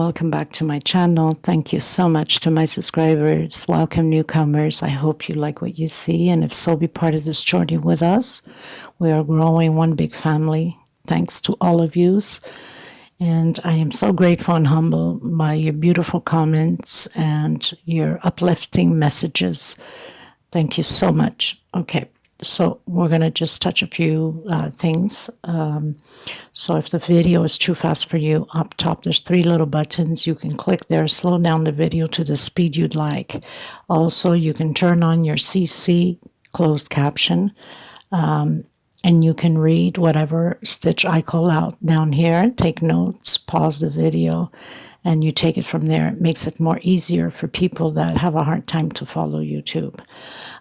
welcome back to my channel. Thank you so much to my subscribers. Welcome newcomers. I hope you like what you see, and if so, be part of this journey with us. We are growing one big family. Thanks to all of yous. And I am so grateful and humbled by your beautiful comments and your uplifting messages. Thank you so much. Okay. So we're going to just touch a few things. So if the video is too fast for you, up top there's 3 little buttons. You can click there, slow down the video to the speed you'd like. Also, you can turn on your CC closed caption, and you can read whatever stitch I call out down here. Take notes, pause the video, and you take it from there. It makes it more easier for people that have a hard time to follow YouTube.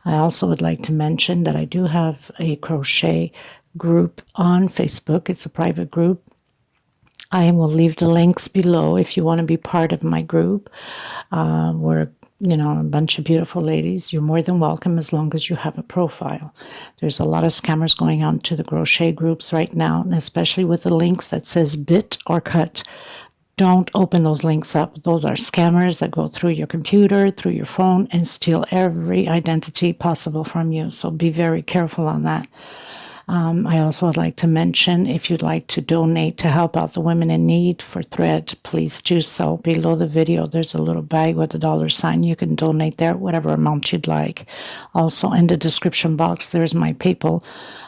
I also would like to mention that I do have a crochet group on Facebook. It's a private group. I will leave the links below if you want to be part of my group. We're, a bunch of beautiful ladies. You're more than welcome as long as you have a profile. There's a lot of scammers going on to the crochet groups right now, and especially with the links that says bit or cut. Don't open those links up. Those are scammers that go through your computer, through your phone, and steal every identity possible from you. So be very careful on that. I also would like to mention, if you'd like to donate to help out the women in need for thread, please do so. Below the video, there's a little bag with a $sign. You can donate there, whatever amount you'd like. Also, in the description box, there's my PayPal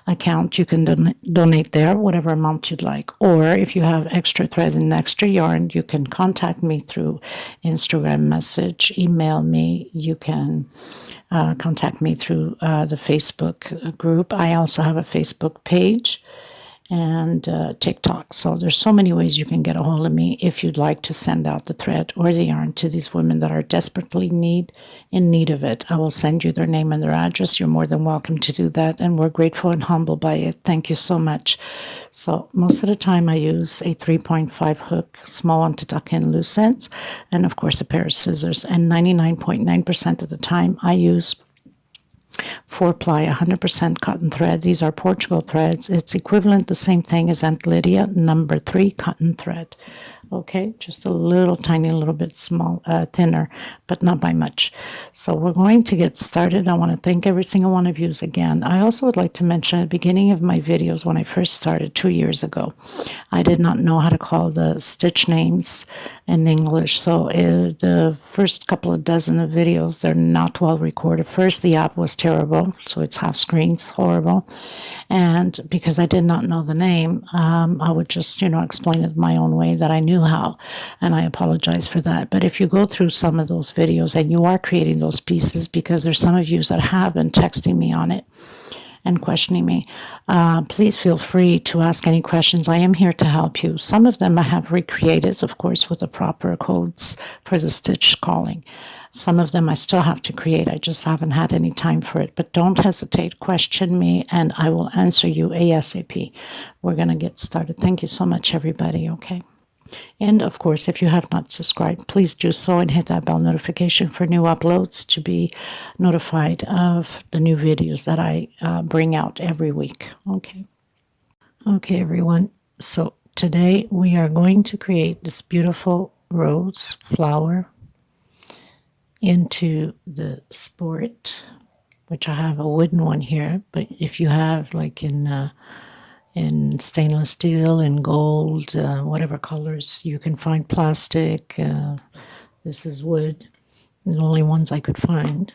account. You can donate there, whatever amount you'd like. Or if you have extra thread and extra yarn, you can contact me through Instagram message, email me. You can contact me through the Facebook group. I also have a Facebook page and TikTok. So there's so many ways you can get a hold of me if you'd like to send out the thread or the yarn to these women that are desperately in need of it. I will send you their name and their address. You're more than welcome to do that, and we're grateful and humbled by it. Thank you so much. So most of the time I use a 3.5 hook, small one to tuck in loose ends, and of course a pair of scissors. And 99.9% of the time I use 4-ply 100% cotton thread. These are Portugal threads. It's equivalent, the same thing as Aunt Lydia, number 3 cotton thread. Okay, just a little tiny little bit thinner, but not by much. So we're going to get started. I want to thank every single one of you again. I also would like to mention at the beginning of my videos, when I first started 2 years ago, I did not know how to call the stitch names in English. So the first couple of dozen of videos, they're not well recorded. First, the app was terrible, so it's half screens, horrible. And because I did not know the name, I would just, explain it my own way that I knew how, and I apologize for that. But if you go through some of those videos and you are creating those pieces, because there's some of you that have been texting me on it and questioning me, please feel free to ask any questions. I am here to help you. Some of them I have recreated, of course, with the proper codes for the stitch calling. Some of them I still have to create. I just haven't had any time for it. But don't hesitate. Question me, and I will answer you ASAP. We're going to get started. Thank you so much, everybody, okay? And, of course, if you have not subscribed, please do so and hit that bell notification for new uploads to be notified of the new videos that I bring out every week, okay? Okay, everyone. So today we are going to create this beautiful rose flower into the sport, which I have a wooden one here, but if you have like in stainless steel, in gold, whatever colors you can find, plastic, this is wood, the only ones I could find,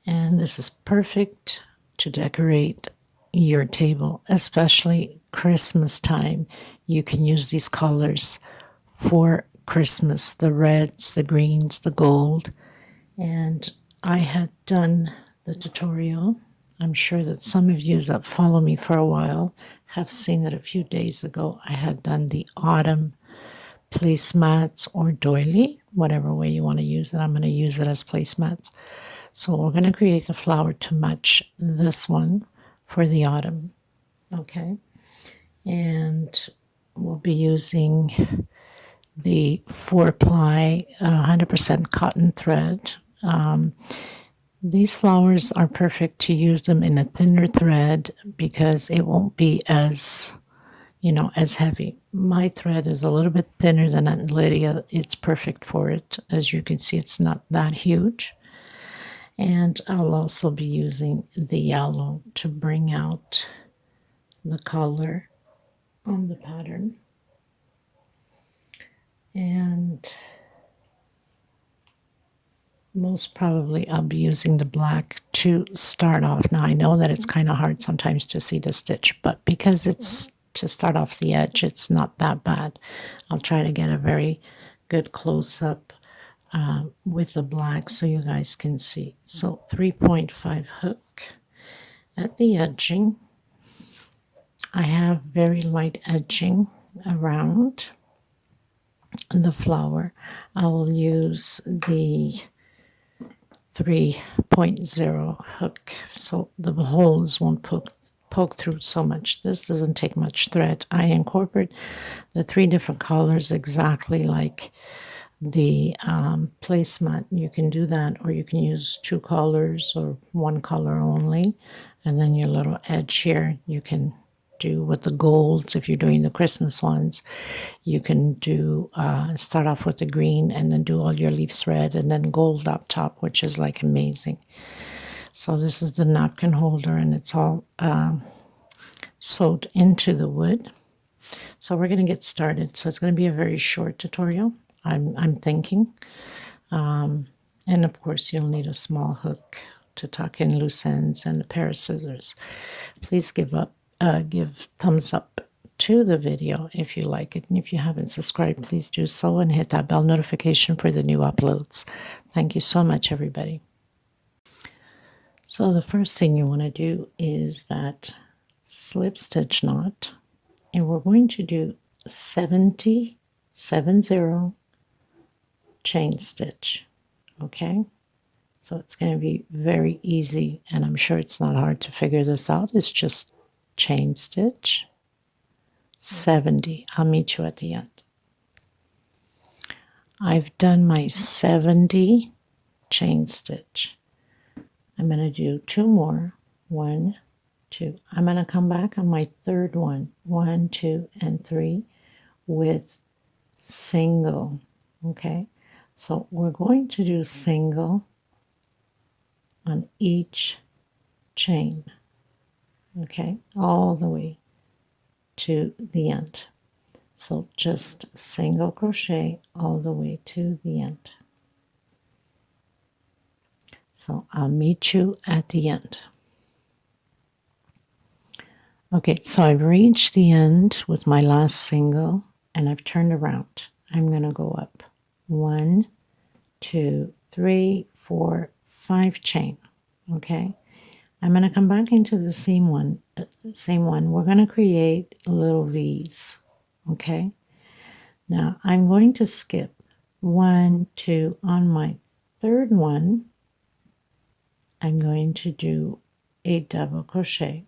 and this is perfect to decorate your table, especially Christmas time. You can use these colors for Christmas, the reds, the greens, the gold. And I had done the tutorial. I'm sure that some of you that follow me for a while have seen it a few days ago. I had done the autumn placemats or doily, whatever way you want to use it. I'm going to use it as placemats. So we're going to create a flower to match this one for the autumn. Okay. And we'll be using the 4-ply 100% cotton thread. These flowers are perfect to use them in a thinner thread because it won't be as as heavy. My thread is a little bit thinner than Aunt Lydia. It's perfect for it. As you can see, it's not that huge. And I'll also be using the yellow to bring out the color on the pattern. And most probably I'll be using the black to start off. Now I know that it's kind of hard sometimes to see the stitch, but because it's to start off the edge, it's not that bad. I'll try to get a very good close-up with the black so you guys can see. So 3.5 hook at the edging. I have very light edging around the flower. I will use the 3.0 hook so the holes won't poke through so much. This doesn't take much thread. I incorporate the 3 different colors exactly like the placemat. You can do that, or you can use 2 colors or 1 color only, and then your little edge here you can do with the golds. If you're doing the Christmas ones, you can do start off with the green and then do all your leaves red and then gold up top, which is like amazing. So this is the napkin holder, and it's all sewed into the wood. So we're going to get started. So it's going to be a very short tutorial, I'm thinking. And of course you'll need a small hook to tuck in loose ends and a pair of scissors. Please give thumbs up to the video if you like it, and if you haven't subscribed, please do so and hit that bell notification for the new uploads. Thank you so much, everybody. So the first thing you want to do is that slip stitch knot, and we're going to do 70 chain stitch. Okay, so it's going to be very easy, and I'm sure it's not hard to figure this out. It's just chain stitch 70. I'll meet you at the end. I've done my 70 chain stitch. I'm going to do 2 more. 1, 2. I'm going to come back on my third one. 1, 2, and 3 with single. Okay, so we're going to do single on each chain. Okay, all the way to the end. So just single crochet all the way to the end. So I'll meet you at the end. Okay, so I've reached the end with my last single, and I've turned around. I'm going to go up 1, 2, 3, 4, 5 chain. Okay, I'm going to come back into the same one. We're going to create little V's. Okay, now I'm going to skip 1, 2 on my third one. I'm going to do a double crochet.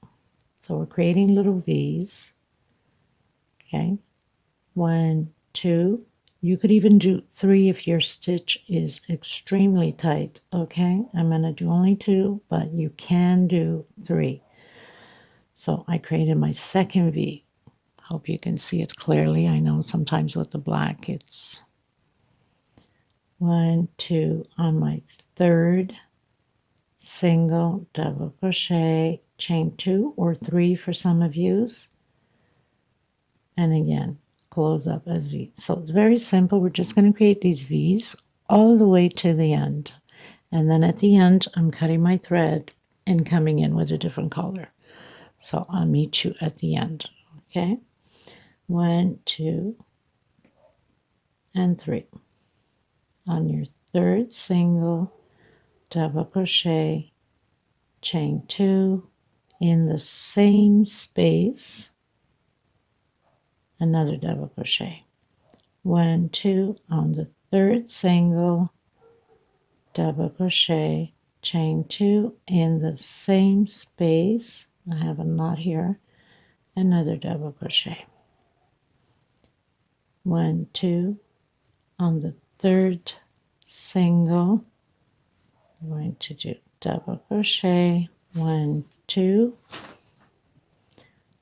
So we're creating little V's. Okay, 1, 2. You could even do 3 if your stitch is extremely tight. Okay, I'm going to do only 2, but you can do 3. So I created my second V. Hope you can see it clearly. I know sometimes with the black it's 1, 2 on my third single double crochet, chain 2 or 3 for some of yous, and again close up as V. So it's very simple. We're just going to create these V's all the way to the end, and then at the end I'm cutting my thread and coming in with a different color. So I'll meet you at the end. Okay, 1, 2, and 3 on your third single double crochet, chain 2 in the same space, another double crochet, 1, 2 on the third single double crochet, chain 2 in the same space. I have a knot here, another double crochet, 1, 2 on the third single. I'm going to do double crochet, 1, 2,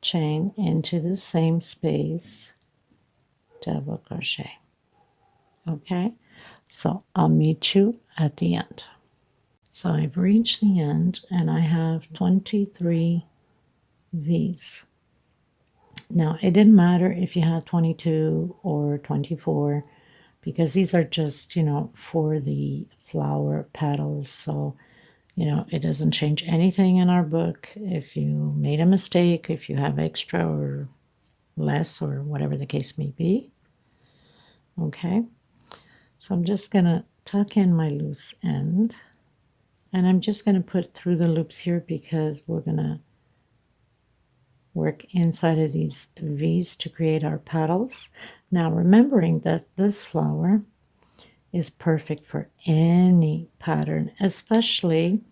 chain into the same space, double crochet. Okay, so I'll meet you at the end. So I've reached the end and I have 23 V's. Now it didn't matter if you had 22 or 24 because these are just, for the flower petals. So, it doesn't change anything in our book. If you made a mistake, if you have extra or less or whatever the case may be. Okay, so I'm just going to tuck in my loose end and I'm just going to put through the loops here because we're going to work inside of these V's to create our petals. Now remembering that this flower is perfect for any pattern, especially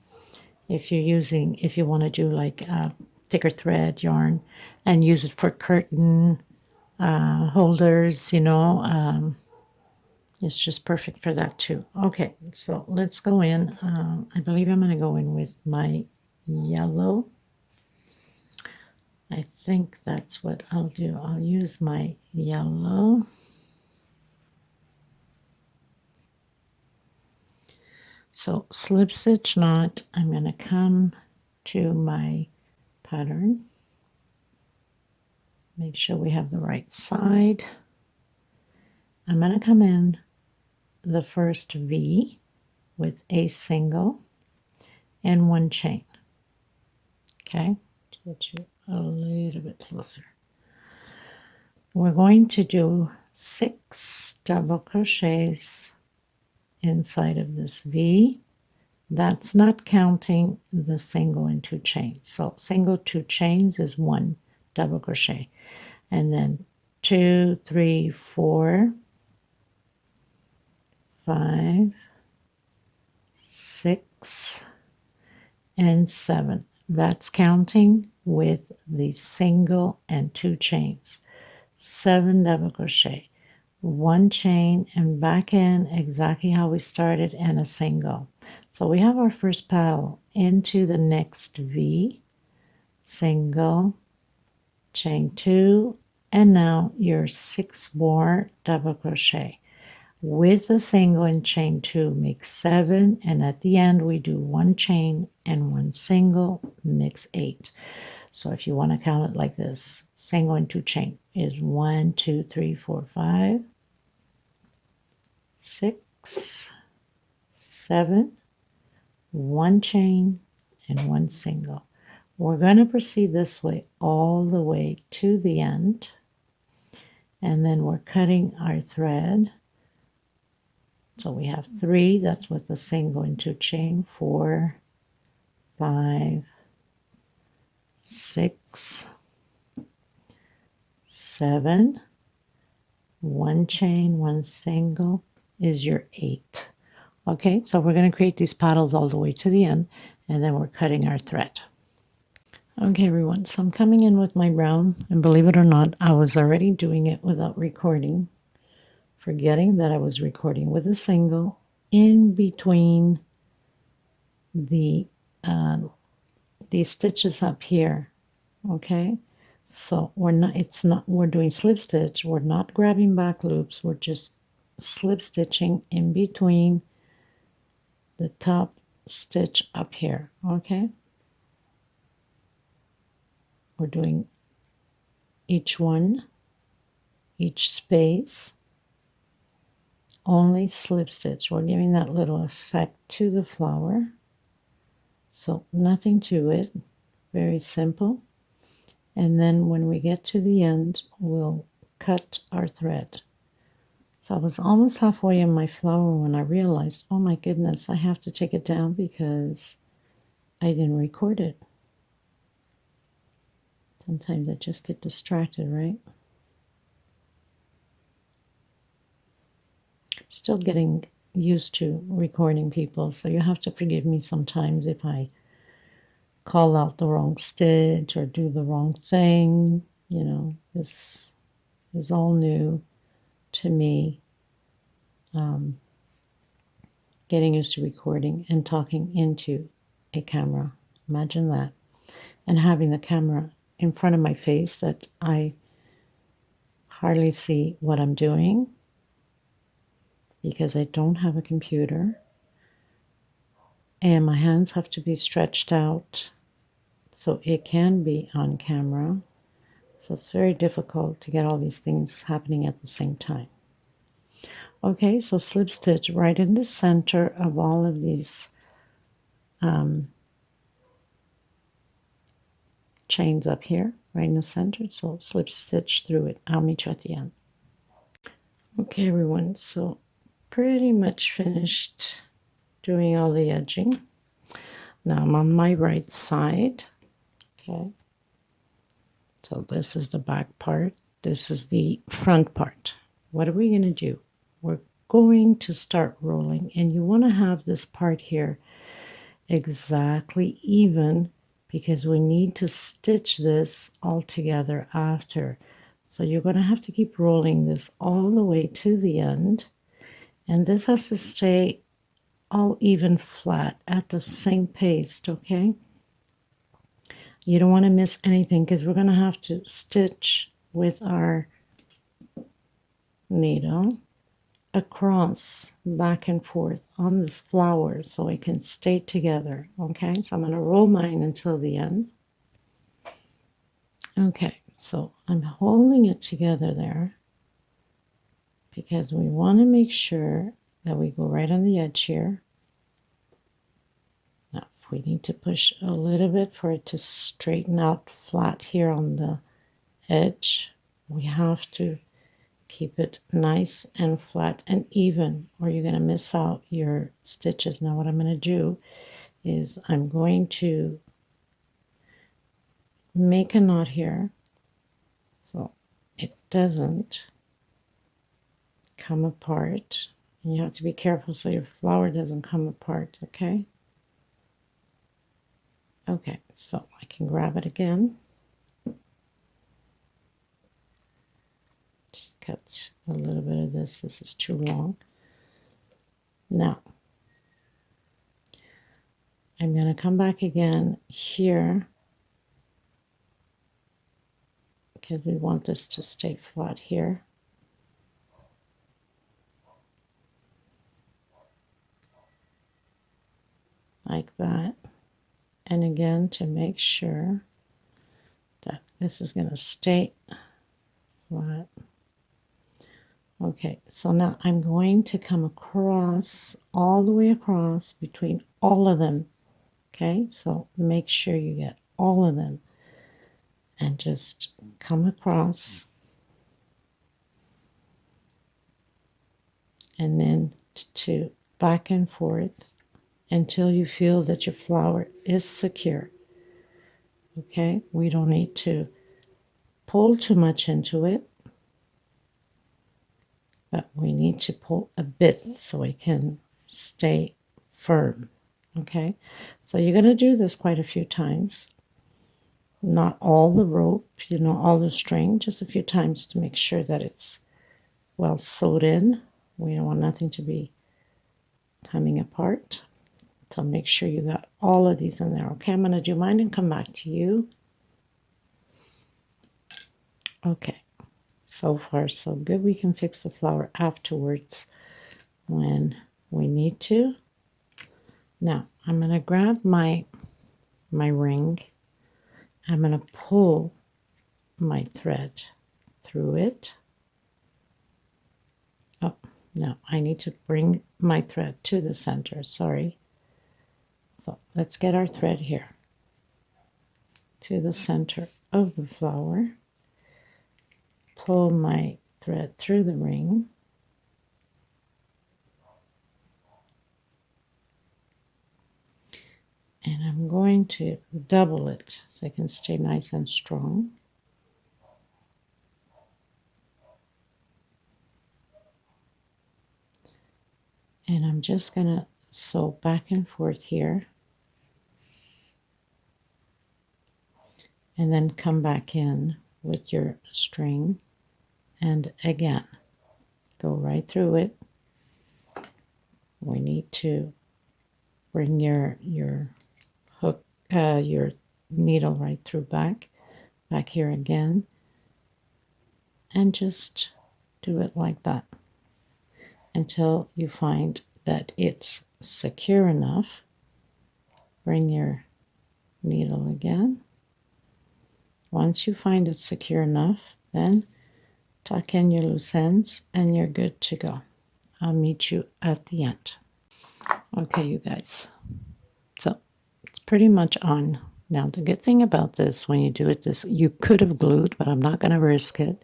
if you want to do like a thicker thread yarn and use it for curtain holders, it's just perfect for that too. Okay, so let's go in. I believe I'm going to go in with my yellow. I think that's what I'll do. I'll use my yellow. So slip stitch knot, I'm going to come to my pattern. Make sure we have the right side. I'm going to come in the first V with a single and one chain. Okay, to get you a little bit closer. We're going to do 6 double crochets inside of this V. That's not counting the single and 2 chains. So single 2 chains is 1 double crochet. And then 2, 3, 4, 5, 6, and 7. That's counting with the single and 2 chains. 7 double crochet, 1 chain, and back in exactly how we started and a single. So we have our first petal into the next V, single, chain 2, and now your 6 more double crochet. With a single and chain 2 makes 7, and at the end we do 1 chain and 1 single, makes 8. So if you want to count it like this, single and 2 chain is 1, 2, 3, 4, 5, 6, 7, 1 chain, and 1 single. We're going to proceed this way all the way to the end, and then we're cutting our thread. So we have 3, that's with the single and 2 chain, 4, 5, 6, 7, 1 chain, 1 single is your 8. Okay, so we're going to create these petals all the way to the end, and then we're cutting our thread. Okay, everyone, so I'm coming in with my brown, and believe it or not, I was already doing it without recording, forgetting that I was recording with a single in between the these stitches up here. Okay, so we're doing slip stitch. We're not grabbing back loops. We're just slip stitching in between the top stitch up here. Okay, we're doing each space, only slip stitch. We're giving that little effect to the flower. So nothing to it, very simple. And then when we get to the end, we'll cut our thread. So I was almost halfway in my flower when I realized, oh my goodness, I have to take it down because I didn't record it. Sometimes I just get distracted, right? Still getting used to recording people, so you have to forgive me sometimes if I call out the wrong stitch or do the wrong thing. This is all new to me. Getting used to recording and talking into a camera. Imagine that. And having the camera in front of my face that I hardly see what I'm doing because I don't have a computer and my hands have to be stretched out so it can be on camera. So it's very difficult to get all these things happening at the same time. Okay, so slip stitch right in the center of all of these chains up here, right in the center. So slip stitch through it. I'll meet you at the end. Okay, everyone, so pretty much finished doing all the edging. Now I'm on my right side. Okay, so this is the back part. This is the front part. What are we going to do? We're going to start rolling, and you want to have this part here exactly even because we need to stitch this all together after. So you're going to have to keep rolling this all the way to the end, and this has to stay all even flat at the same pace, okay? You don't want to miss anything because we're going to have to stitch with our needle across back and forth on this flower so it can stay together. Okay, so I'm going to roll mine until the end. Okay, so I'm holding it together there because we want to make sure that we go right on the edge here. Now if we need to push a little bit for it to straighten out flat here on the edge, we have to keep it nice and flat and even, or you're going to miss out your stitches. Now what I'm going to do is I'm going to make a knot here so it doesn't come apart. And you have to be careful so your flower doesn't come apart, okay? Okay, so I can grab it again. Just cut a little bit of this. This is too long. Now, I'm going to come back again here because we want this to stay flat here. Like that. And again, to make sure that this is going to stay flat. Okay, so now I'm going to come across, all the way across between all of them. Okay, so make sure you get all of them and just come across and then to back and forth until you feel that your flower is secure. Okay, we don't need to pull too much into it, but we need to pull a bit so it can stay firm. Okay, so you're going to do this quite a few times. Not all the rope, you know, all the string, just a few times to make sure that it's well sewed in. We don't want nothing to be coming apart. So make sure you got all of these in there. Okay, I'm going to do mine and come back to you. Okay, so far so good. We can fix the flower afterwards when we need to. Now, I'm going to grab my ring. I'm going to pull my thread through it. Oh, no, I need to bring my thread to the center, sorry. So let's get our thread here to the center of the flower. Pull my thread through the ring. And I'm going to double it so it can stay nice and strong. And I'm just going to sew back and forth here. And then come back in with your string. And again, go right through it. We need to bring your hook, your needle right through back. back here again, and just do it like that until you find that it's secure enough. Bring your needle again. Once you find it secure enough, then tuck in your loose ends and you're good to go. I'll meet you at the end. Okay, you guys. So it's pretty much on. Now, the good thing about this, when you do it this, you could have glued, but I'm not going to risk it,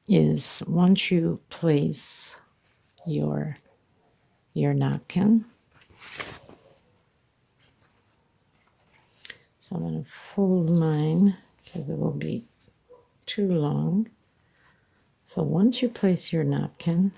is once you place your napkin, so I'm going to fold mine because it will be too long. So once you place your napkin,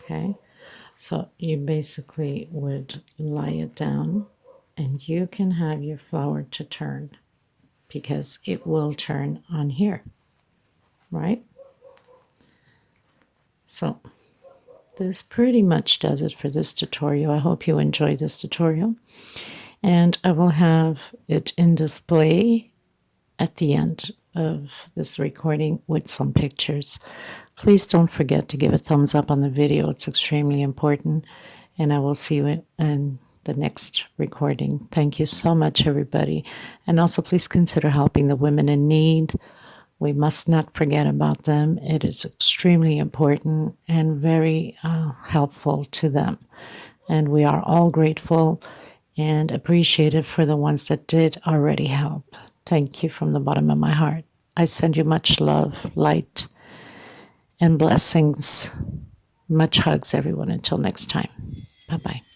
okay, so you basically would lie it down and you can have your flower to turn because it will turn on here, right? So this pretty much does it for this tutorial. I hope you enjoyed this tutorial, and I will have it in display at the end of this recording with some pictures. Please don't forget to give a thumbs up on the video. It's extremely important, and I will see you in the next recording. Thank you so much, everybody. And also please consider helping the women in need. We must not forget about them. It is extremely important and very helpful to them. And we are all grateful and appreciative for the ones that did already help. Thank you from the bottom of my heart. I send you much love, light, and blessings. Much hugs, everyone. Until next time. Bye-bye.